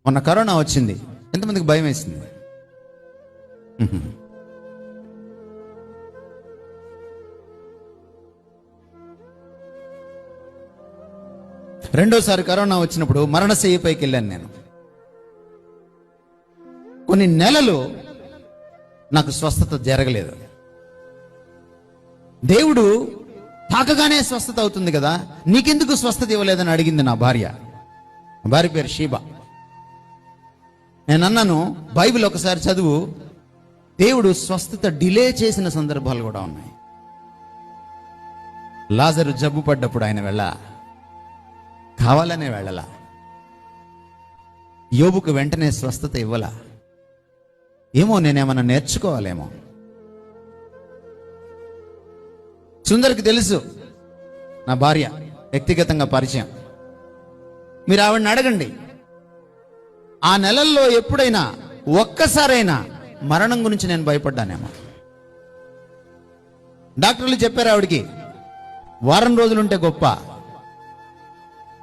మొన్న కరోనా వచ్చింది, ఎంతమందికి భయం వేసింది? రెండోసారి కరోనా వచ్చినప్పుడు మరణశయ్యపైకి వెళ్ళాను నేను. కొన్ని నెలలు నాకు స్వస్థత జరగలేదు. దేవుడు తాకగానే స్వస్థత అవుతుంది కదా, నీకెందుకు స్వస్థత ఇవ్వలేదని అడిగింది నా భార్య. భార్య పేరు షీబా. నేను అన్నాను, బైబిల్ ఒకసారి చదువు, దేవుడు స్వస్థత డిలే చేసిన సందర్భాలు కూడా ఉన్నాయి. లాజరు జబ్బు పడ్డప్పుడు ఆయన కావాలనే వెళ్ళలా. యోబుకు వెంటనే స్వస్థత ఇవ్వలా. ఏమో నేనేమన్నా నేర్చుకోవాలేమో. సుందర్కి తెలుసు, నా భార్య వ్యక్తిగతంగా పరిచయం. మీరు ఆవిడని అడగండి, ఆ నెలల్లో ఎప్పుడైనా ఒక్కసారైనా మరణం గురించి నేను భయపడ్డానేమో. డాక్టర్లు చెప్పారు ఆవిడికి, వారం రోజులుంటే గొప్ప,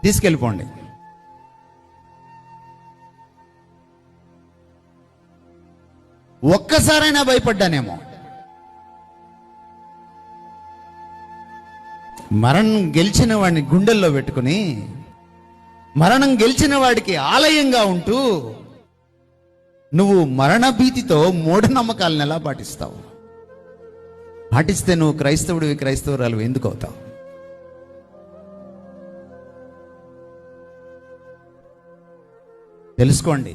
తీసుకెళ్ళిపోండి. ఒక్కసారైనా భయపడ్డానేమో. మరణం గెలిచిన వాడిని గుండెల్లో పెట్టుకుని, మరణం గెలిచిన వాడికి ఆలయంగా ఉంటూ నువ్వు మరణ భీతితో మూఢనమ్మకాలను ఎలా పాటిస్తావు? పాటిస్తే నువ్వు క్రైస్తవుడివి, క్రైస్తవురాలు ఎందుకు అవుతావు? తెలుసుకోండి.